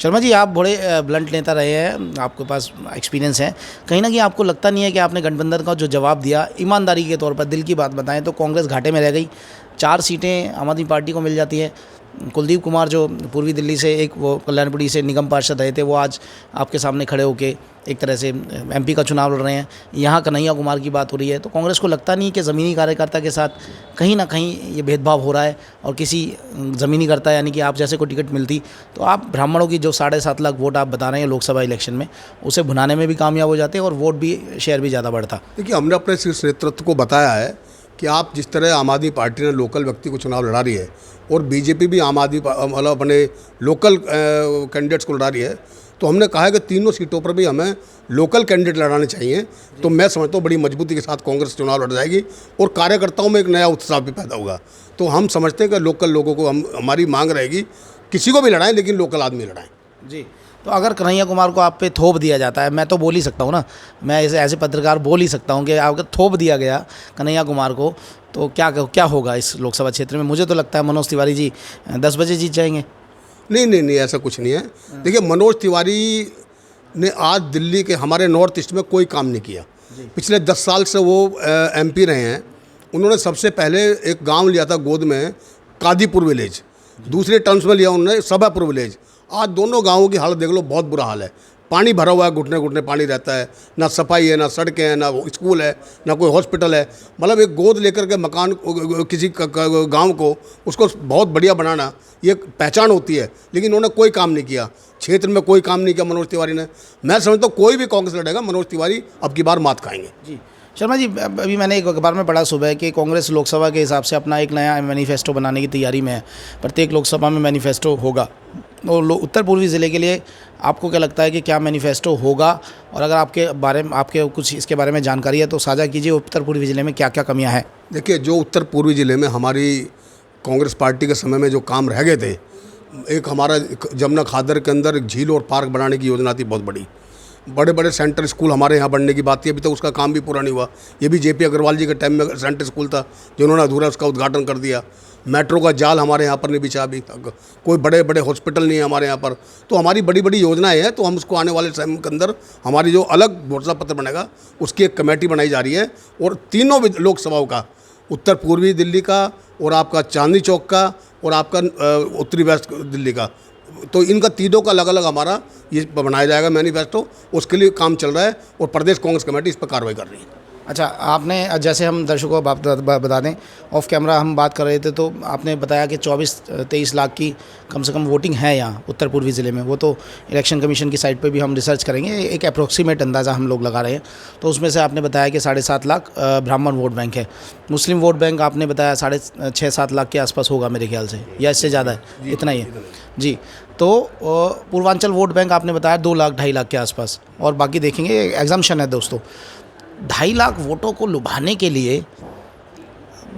शर्मा जी, आप बड़े ब्लंट नेता रहे हैं, आपके पास एक्सपीरियंस है। कहीं ना कहीं आपको लगता नहीं है कि आपने गठबंधन का जो जवाब दिया, ईमानदारी के तौर पर दिल की बात बताएं तो कांग्रेस घाटे में रह गई, 4 सीटें आम आदमी पार्टी को मिल जाती है। कुलदीप कुमार जो पूर्वी दिल्ली से एक वो कल्याणपुरी से निगम पार्षद रहे थे, वो आज आपके सामने खड़े होके एक तरह से एमपी का चुनाव लड़ रहे हैं। यहाँ कन्हैया कुमार की बात हो रही है, तो कांग्रेस को लगता नहीं कि ज़मीनी कार्यकर्ता के साथ कहीं ना कहीं ये भेदभाव हो रहा है, और किसी ज़मीनी कर्ता यानी कि आप जैसे को टिकट मिलती तो आप ब्राह्मणों की जो 7.5 लाख वोट आप बता रहे हैं लोकसभा इलेक्शन में, उसे भुनाने में भी कामयाब हो जाते हैं और वोट भी शेयर भी ज़्यादा बढ़ता। देखिए, हमने अपने शीर्ष नेतृत्व को बताया है कि आप जिस तरह आम आदमी पार्टी ने लोकल व्यक्ति को चुनाव लड़ा रही है और बीजेपी भी आम आदमी मतलब अपने लोकल कैंडिडेट्स को लड़ा रही है, तो हमने कहा है कि तीनों सीटों पर भी हमें लोकल कैंडिडेट लड़ाने चाहिए। तो मैं समझता हूँ बड़ी मजबूती के साथ कांग्रेस चुनाव लड़ जाएगी और कार्यकर्ताओं में एक नया उत्साह भी पैदा होगा। तो हम समझते हैं कि लोकल लोगों को हमारी मांग रहेगी, किसी को भी लड़ाएं लेकिन लोकल आदमी लड़ाएं। जी, तो अगर कन्हैया कुमार को आप पे थोप दिया जाता है, मैं तो बोल ही सकता हूँ ना, मैं ऐसे पत्रकार बोल ही सकता हूँ कि अगर थोप दिया गया कन्हैया कुमार को, तो क्या होगा इस लोकसभा क्षेत्र में? मुझे तो लगता है मनोज तिवारी जी 10 बजे जीत जाएंगे। नहीं, ऐसा कुछ नहीं है। देखिए, मनोज तिवारी ने आज दिल्ली के हमारे नॉर्थ ईस्ट में कोई काम नहीं किया। पिछले 10 साल से वो एमपी रहे हैं। उन्होंने सबसे पहले एक गांव लिया था गोद में, कादीपुर विलेज, दूसरे टर्म्स में लिया उन्होंने सभापुर विलेज। आज दोनों गांवों की हालत देख लो, बहुत बुरा हाल है। पानी भरा हुआ है, घुटने घुटने पानी रहता है, ना सफाई है, ना सड़कें हैं, ना स्कूल है, ना कोई हॉस्पिटल है। मतलब एक गोद लेकर के मकान किसी गांव को उसको बहुत बढ़िया बनाना, ये पहचान होती है, लेकिन उन्होंने कोई काम नहीं किया। क्षेत्र में कोई काम नहीं किया मनोज तिवारी ने। मैं समझता हूँ कोई भी कांग्रेस लड़ेगा, मनोज तिवारी अब की बार मात खाएंगे। जी शर्मा जी, अभी मैंने एक अखबार में पढ़ा सुबह कि कांग्रेस लोकसभा के हिसाब से अपना एक नया मैनिफेस्टो बनाने की तैयारी में है। प्रत्येक लोकसभा में मैनिफेस्टो होगा, और उत्तर पूर्वी ज़िले के लिए आपको क्या लगता है कि क्या मैनिफेस्टो होगा? और अगर आपके कुछ इसके बारे में जानकारी है तो साझा कीजिए। उत्तर पूर्वी ज़िले में क्या क्या कमियां हैं? देखिए, जो उत्तर पूर्वी ज़िले में हमारी कांग्रेस पार्टी के समय में जो काम रह गए थे, एक हमारा जमुना खादर के अंदर एक झील और पार्क बनाने की योजना थी बहुत बड़ी। बड़े बड़े सेंटर स्कूल हमारे यहाँ बनने की बात थी, अभी तक उसका काम भी पूरा नहीं हुआ। ये भी जेपी अग्रवाल जी के टाइम में सेंटर स्कूल था, जिन्होंने अधूरा उसका उद्घाटन कर दिया। मेट्रो का जाल हमारे यहाँ पर नहीं बिछा अभी तक, कोई बड़े बड़े हॉस्पिटल नहीं है हमारे यहाँ पर। तो हमारी बड़ी बड़ी योजनाएं हैं, तो हम उसको आने वाले समय के अंदर हमारी जो अलग घोषणा पत्र बनेगा उसकी एक कमेटी बनाई जा रही है, और तीनों लोकसभाओं का, उत्तर पूर्वी दिल्ली का और आपका चांदनी चौक का और आपका उत्तरी वेस्ट दिल्ली का, तो इनका तीनों का अलग अलग हमारा ये बनाया जाएगा मैनिफेस्टो। उसके लिए काम चल रहा है और प्रदेश कांग्रेस कमेटी इस पर कार्रवाई कर रही है। अच्छा, आपने जैसे हम दर्शकों को बता दें, ऑफ कैमरा हम बात कर रहे थे तो आपने बताया कि 24-23 लाख की कम से कम वोटिंग है यहाँ उत्तर पूर्वी ज़िले में। वो तो इलेक्शन कमीशन की साइट पे भी हम रिसर्च करेंगे, एक अप्रोक्सीमेट अंदाज़ा हम लोग लगा रहे हैं। तो उसमें से आपने बताया कि 7.5 लाख ब्राह्मण वोट बैंक है। मुस्लिम वोट बैंक आपने बताया 6.5-7 लाख के आसपास होगा मेरे ख्याल से, या इससे ज़्यादा है, इतना ही है जी। तो पूर्वांचल वोट बैंक आपने बताया 2 लाख 2.5 लाख के आसपास, और बाकी देखेंगे एग्जाम्पशन है दोस्तों। 2.5 लाख वोटों को लुभाने के लिए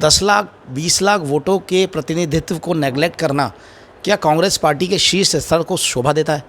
10 लाख 20 लाख वोटों के प्रतिनिधित्व को नेगलेक्ट करना क्या कांग्रेस पार्टी के शीर्ष स्तर को शोभा देता है?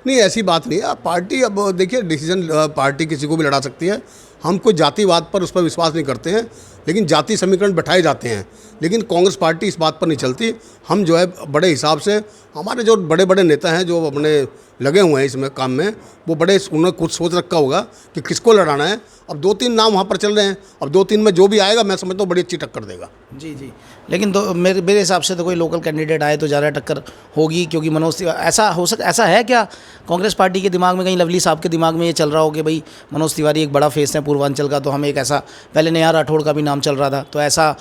नहीं, ऐसी बात नहीं है। पार्टी, अब देखिए, डिसीजन पार्टी किसी को भी लड़ा सकती है। हम कोई जातिवाद पर उस पर विश्वास नहीं करते हैं, लेकिन जाति समीकरण बैठाए जाते हैं, लेकिन कांग्रेस पार्टी इस बात पर नहीं चलती। हम जो है बड़े हिसाब से, हमारे जो बड़े बड़े नेता हैं जो अपने लगे हुए हैं इसमें काम में, वो बड़े, उन्होंने कुछ सोच रखा होगा कि किसको लड़ाना है। अब 2-3 नाम वहाँ पर चल रहे हैं, अब 2-3 में जो भी आएगा मैं समझता हूँ बड़ी अच्छी टक्कर देगा। जी, लेकिन तो मेरे हिसाब से तो कोई लोकल कैंडिडेट आए तो ज़्यादा टक्कर होगी, क्योंकि मनोज तिवारी, ऐसा है क्या कांग्रेस पार्टी के दिमाग में, कहीं लवली साहब के दिमाग में ये चल रहा हो कि भाई मनोज तिवारी एक बड़ा फेस है पूर्वांचल का, तो हमें एक ऐसा, पहले नेहा राठौड़ का भी नाम चल रहा था, तो ऐसा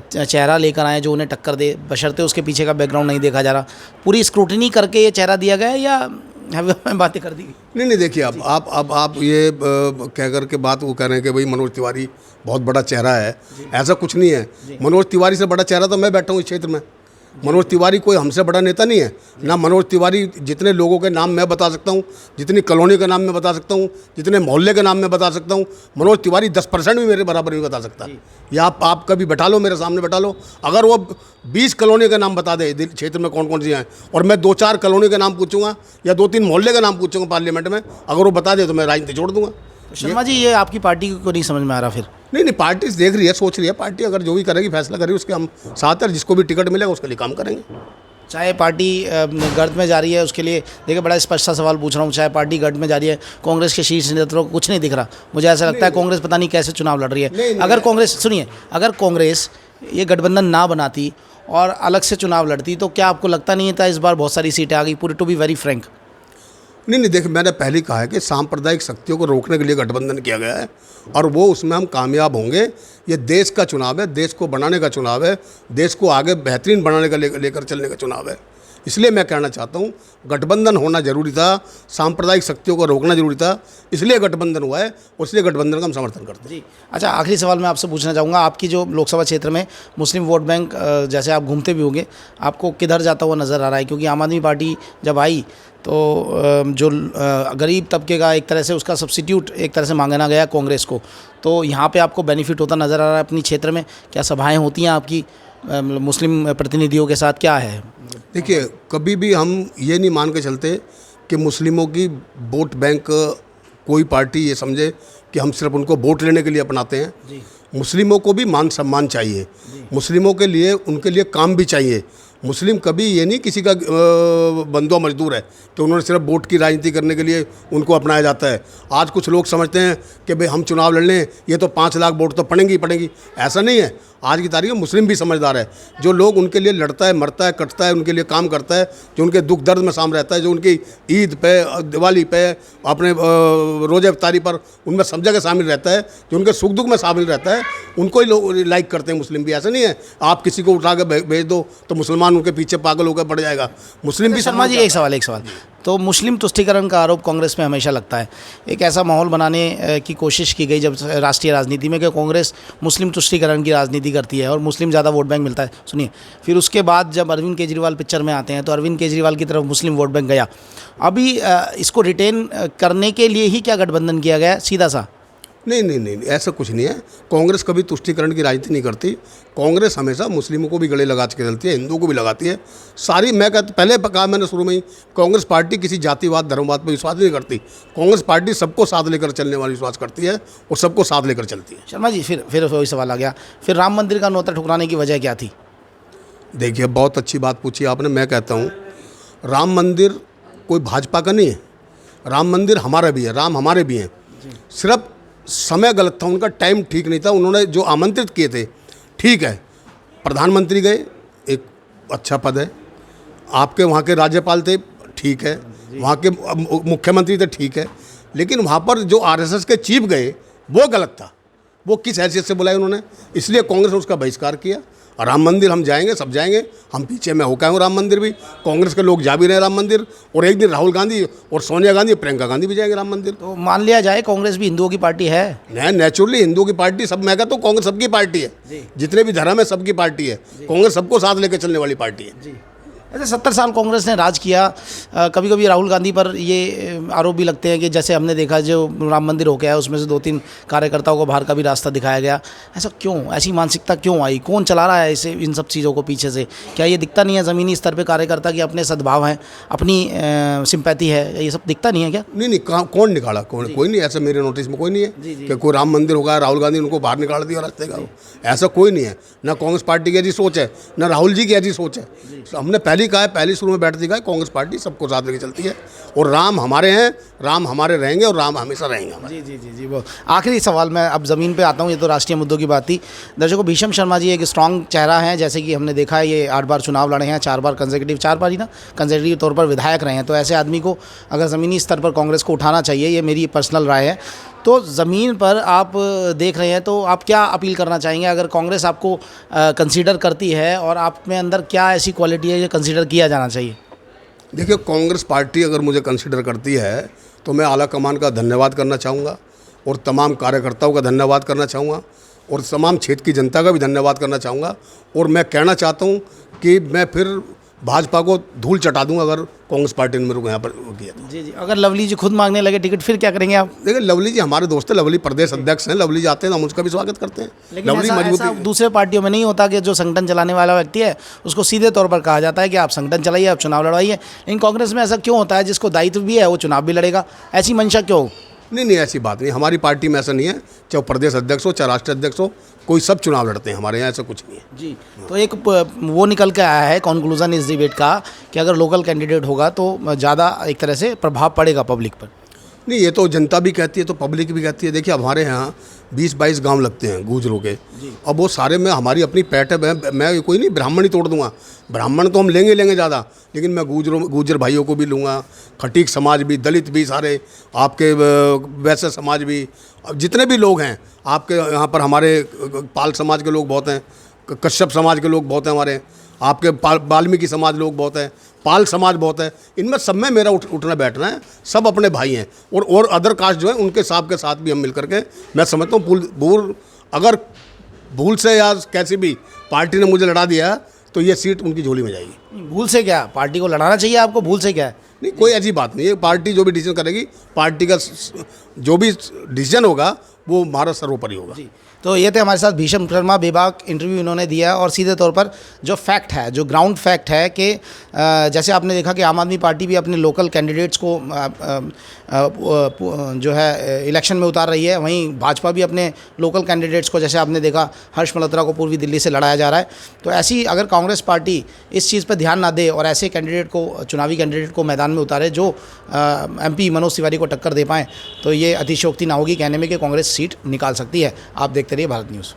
चेहरा लेकर आए जो उन्हें टक्कर दे, बशर्ते उसके पीछे का बैकग्राउंड नहीं देखा जा रहा। पूरी स्क्रूटनी करके ये चेहरा दिया गया है या बातें कर दी? नहीं, देखिए, आप ये कह कर के बात वो कह रहे हैं कि भाई मनोज तिवारी बहुत बड़ा चेहरा है, ऐसा कुछ नहीं है। मनोज तिवारी से बड़ा चेहरा तो मैं बैठा हूँ इस क्षेत्र में। मनोज तिवारी कोई हमसे बड़ा नेता नहीं है ना। मनोज तिवारी जितने लोगों के नाम मैं बता सकता हूँ, जितनी कॉलोनी के नाम मैं बता सकता हूँ, जितने मोहल्ले के नाम मैं बता सकता हूँ, मनोज तिवारी 10% भी मेरे बराबर नहीं बता सकता। या आप कभी बैठा लो, मेरे सामने बैठा लो, अगर वो 20 कॉलोनी के नाम बता दे क्षेत्र में कौन कौन सी हैं, और मैं 2-4 कॉलोनी के नाम पूछूंगा या 2-3 मोहल्ले के नाम पूछूंगा पार्लियामेंट में, अगर वो बता दे तो मैं राजनीति छोड़ दूंगा। शर्मा जी, ये आपकी पार्टी को नहीं समझ में आ रहा फिर? नहीं, पार्टी देख रही है, सोच रही है। पार्टी अगर जो भी करेगी, फैसला करेगी, उसके हम साथ हैं। जिसको भी टिकट मिलेगा उसके लिए काम करेंगे। चाहे पार्टी गर्द में जा रही है, उसके लिए देखिए बड़ा स्पष्ट सा सवाल पूछ रहा हूँ, चाहे पार्टी गर्द में जा रही है, कांग्रेस के शीर्ष नेतृत्व को कुछ नहीं दिख रहा। मुझे ऐसा लगता है कांग्रेस पता नहीं कैसे चुनाव लड़ रही है। अगर कांग्रेस, सुनिए, अगर कांग्रेस ये गठबंधन ना बनाती और अलग से चुनाव लड़ती तो क्या आपको लगता नहीं था इस बार बहुत सारी सीटें आ गई? पूरी, टू बी वेरी फ्रैंक। नहीं, देखिए मैंने पहले कहा है कि सांप्रदायिक शक्तियों को रोकने के लिए गठबंधन किया गया है और वो उसमें हम कामयाब होंगे। ये देश का चुनाव है, देश को बनाने का चुनाव है, देश को आगे बेहतरीन बनाने का लेकर चलने का चुनाव है। इसलिए मैं कहना चाहता हूँ गठबंधन होना जरूरी था, सांप्रदायिक शक्तियों को रोकना जरूरी था, इसलिए गठबंधन हुआ है और इसलिए गठबंधन का हम समर्थन करते हैं। जी अच्छा, आखिरी सवाल मैं आपसे पूछना चाहूँगा, आपकी जो लोकसभा क्षेत्र में मुस्लिम वोट बैंक, जैसे आप घूमते भी होंगे, आपको किधर जाता हुआ नज़र आ रहा है? क्योंकि आम आदमी पार्टी जब आई तो जो गरीब तबके का एक तरह से उसका सब्सिट्यूट एक तरह से मांगना गया कांग्रेस को, तो यहाँ पे आपको बेनिफिट होता नज़र आ रहा है अपनी क्षेत्र में? क्या सभाएं होती हैं आपकी मुस्लिम प्रतिनिधियों के साथ, क्या है? देखिए, कभी भी हम ये नहीं मान के चलते कि मुस्लिमों की वोट बैंक कोई पार्टी ये समझे कि हम सिर्फ उनको वोट लेने के लिए अपनाते हैं। जी। मुस्लिमों को भी मान सम्मान चाहिए, मुस्लिमों के लिए उनके लिए काम भी चाहिए। मुस्लिम कभी ये नहीं किसी का बंदो मजदूर है कि उन्होंने सिर्फ वोट की राजनीति करने के लिए उनको अपनाया जाता है। आज कुछ लोग समझते हैं कि भाई हम चुनाव लड़ लें, ये तो 5 लाख वोट तो पड़ेंगी ही पड़ेंगी। ऐसा नहीं है। आज की तारीख में मुस्लिम भी समझदार है, जो लोग उनके लिए लड़ता है, मरता है, कटता है, उनके लिए काम करता है, जो उनके दुख दर्द में शामिल रहता है, जो उनकी ईद पे, दिवाली पे, अपने रोज़े इफ्तारी पर उनमें सब जगह शामिल रहता है, जो उनके सुख दुख में शामिल रहता है, उनको ही लोग लाइक करते हैं। मुस्लिम भी ऐसा नहीं है आप किसी को उठा के भेज दो तो मुसलमान उनके पीछे पागल होकर पड़ जाएगा। मुस्लिम भी। शर्मा जी, एक सवाल तो मुस्लिम तुष्टीकरण का आरोप कांग्रेस में हमेशा लगता है। एक ऐसा माहौल बनाने की कोशिश की गई जब राष्ट्रीय राजनीति में कि कांग्रेस मुस्लिम तुष्टीकरण की राजनीति करती है और मुस्लिम ज़्यादा वोट बैंक मिलता है। सुनिए, फिर उसके बाद जब अरविंद केजरीवाल पिक्चर में आते हैं तो अरविंद केजरीवाल की तरफ मुस्लिम वोट बैंक गया। अभी इसको रिटेन करने के लिए ही क्या गठबंधन किया गया, सीधा सा? नहीं, ऐसा कुछ नहीं है। कांग्रेस कभी तुष्टीकरण की राजनीति नहीं करती। कांग्रेस हमेशा मुस्लिमों को भी गले लगा के चलती है, हिंदुओं को भी लगाती है। सारी, मैं कहता, पहले कहा मैंने शुरू में ही, कांग्रेस पार्टी किसी जातिवाद धर्मवाद पर विश्वास नहीं करती। कांग्रेस पार्टी सबको साथ लेकर चलने वाली विश्वास करती है और सबको साथ लेकर चलती है। शर्मा जी, फिर वही सवाल आ गया, फिर राम मंदिर का न्योता ठुकराने की वजह क्या थी? देखिए, बहुत अच्छी बात पूछी आपने। मैं कहता हूँ राम मंदिर कोई भाजपा का नहीं है, राम मंदिर हमारा भी है, राम हमारे भी हैं। सिर्फ समय गलत था, उनका टाइम ठीक नहीं था। उन्होंने जो आमंत्रित किए थे, ठीक है, प्रधानमंत्री गए, एक अच्छा पद है, आपके वहाँ के राज्यपाल थे, ठीक है, वहाँ के मुख्यमंत्री थे, ठीक है, लेकिन वहाँ पर जो आरएसएस के चीफ गए वो गलत था। वो किस हैसियत से बुलाए उन्होंने, इसलिए कांग्रेस ने उसका बहिष्कार किया। और राम मंदिर हम जाएंगे, सब जाएंगे, हम पीछे मैं होकर हूँ राम मंदिर भी, कांग्रेस के लोग जा भी रहे राम मंदिर, और एक दिन राहुल गांधी और सोनिया गांधी, प्रियंका गांधी भी जाएंगे राम मंदिर। तो मान लिया जाए कांग्रेस भी हिंदुओं की पार्टी है? नेचुरली हिंदुओं की पार्टी, सब, मैं कहता हूँ कांग्रेस सबकी पार्टी है, जितने भी धर्म है सबकी पार्टी है। कांग्रेस सबको साथ लेकर चलने वाली पार्टी है। ऐसे 70 साल कांग्रेस ने राज किया। कभी कभी राहुल गांधी पर ये आरोप भी लगते हैं कि जैसे हमने देखा जो राम मंदिर हो गया उसमें से 2-3 कार्यकर्ताओं को बाहर का भी रास्ता दिखाया गया। ऐसा क्यों, ऐसी मानसिकता क्यों आई? कौन चला रहा है इसे, इन सब चीज़ों को पीछे से? क्या ये दिखता नहीं है ज़मीनी स्तर पे कार्यकर्ता की अपने सद्भाव हैं, अपनी सिंपैथी है, ये सब दिखता नहीं है क्या? नहीं, कौन निकाला? कोई नहीं, ऐसा मेरे नोटिस में कोई नहीं है कि कोई राम मंदिर होगा राहुल गांधी उनको बाहर निकाल दिया रास्ते का। ऐसा कोई नहीं है। ना कांग्रेस पार्टी की ऐसी सोच है, ना राहुल जी की ऐसी सोच है। हमने पहले कहा है, पहले शुरू में बैठती कहा, कांग्रेस पार्टी सबको साथ लेके चलती है और राम हमारे हैं, राम हमारे रहेंगे और राम हमेशा रहेंगे। जी। वो आखिरी सवाल, मैं अब ज़मीन पे आता हूँ। ये तो राष्ट्रीय मुद्दों की बात थी। दर्शकों, भीषम शर्मा जी एक स्ट्रॉन्ग चेहरा है, जैसे कि हमने देखा है ये 8 बार चुनाव लड़े हैं, 4 बार कंसेक्यूटिव तौर पर विधायक रहे हैं। तो ऐसे आदमी को अगर ज़मीनी स्तर पर कांग्रेस को उठाना चाहिए, ये मेरी पर्सनल राय है। तो ज़मीन पर आप देख रहे हैं तो आप क्या अपील करना चाहेंगे अगर कांग्रेस आपको कंसीडर करती है, और आप में अंदर क्या ऐसी क्वालिटी है जो कंसीडर किया जाना चाहिए? देखिए, कांग्रेस पार्टी अगर मुझे कंसीडर करती है तो मैं आला कमान का धन्यवाद करना चाहूँगा और तमाम कार्यकर्ताओं का धन्यवाद करना चाहूँगा और तमाम क्षेत्र की जनता का भी धन्यवाद करना चाहूँगा। और मैं कहना चाहता हूँ कि मैं फिर भाजपा को धूल चटा दूंगा अगर कांग्रेस पार्टी ने मेरे को यहाँ पर किया तो। जी। अगर लवली जी खुद मांगने लगे टिकट, फिर क्या करेंगे आप? देखिए, लवली जी हमारे दोस्त हैं, लवली प्रदेश अध्यक्ष हैं, लवली जाते हैं, हम उसका भी स्वागत करते हैं। लेकिन लवली ऐसा दूसरे पार्टियों में नहीं होता कि जो संगठन चलाने वाला व्यक्ति है उसको सीधे तौर पर कहा जाता है कि आप संगठन चलाइए, आप चुनाव लड़वाइए। लेकिन कांग्रेस में ऐसा क्यों होता है, जिसको दायित्व भी है वो चुनाव भी लड़ेगा? ऐसी मंशा क्यों? नहीं नहीं, ऐसी बात नहीं, हमारी पार्टी में ऐसा नहीं है, चाहे वो प्रदेश अध्यक्ष हो चाहे राष्ट्रीय अध्यक्ष हो, कोई सब चुनाव लड़ते हैं, हमारे यहाँ ऐसा कुछ नहीं है। जी, तो एक वो निकल के आया है कंक्लूजन इस डिबेट का कि अगर लोकल कैंडिडेट होगा तो ज़्यादा एक तरह से प्रभाव पड़ेगा पब्लिक पर। नहीं, ये तो जनता भी कहती है, तो पब्लिक भी कहती है। देखिए हमारे यहाँ 20-22 गांव लगते हैं गुजरों के, अब वो सारे में हमारी अपनी पैटर्न है। मैं कोई नहीं ब्राह्मण ही तोड़ दूंगा, ब्राह्मण तो हम लेंगे ज़्यादा, लेकिन मैं गुजर भाइयों को भी लूँगा, खटीक समाज भी, दलित भी, सारे आपके वैश्य समाज भी, अब जितने भी लोग हैं आपके यहाँ पर, हमारे पाल समाज के लोग बहुत हैं, कश्यप समाज के लोग बहुत हैं, हमारे आपके वाल्मीकि समाज लोग बहुत हैं, पाल समाज बहुत है, इनमें सब में मेरा उठना बैठना है, सब अपने भाई हैं। और अदर कास्ट जो है उनके साथ के साथ भी हम मिल करके, मैं समझता हूँ अगर भूल से या कैसी भी पार्टी ने मुझे लड़ा दिया तो ये सीट उनकी झोली में जाएगी। भूल से क्या, पार्टी को लड़ाना चाहिए आपको, भूल से क्या है? नहीं, कोई ऐसी बात नहीं है, पार्टी जो भी डिसीजन करेगी, पार्टी का जो भी डिसीजन होगा वो हमारा सर्वोपरि होगा। जी, तो ये थे हमारे साथ भीषम शर्मा, बेबाक इंटरव्यू इन्होंने दिया है और सीधे तौर पर जो फैक्ट है, जो ग्राउंड फैक्ट है कि जैसे आपने देखा कि आम आदमी पार्टी भी अपने लोकल कैंडिडेट्स को जो है इलेक्शन में उतार रही है, वहीं भाजपा भी अपने लोकल कैंडिडेट्स को, जैसे आपने देखा हर्ष मल्होत्रा को पूर्वी दिल्ली से लड़ाया जा रहा है। तो ऐसी अगर कांग्रेस पार्टी इस चीज़ पर ध्यान ना दे और ऐसे कैंडिडेट को, चुनावी कैंडिडेट को मैदान में उतारे जो MP मनोज तिवारी को टक्कर दे पाएँ, तो ये अतिशयोक्ति ना होगी कहने में कि कांग्रेस सीट निकाल सकती है। आप देखते रहिए भारत न्यूज़।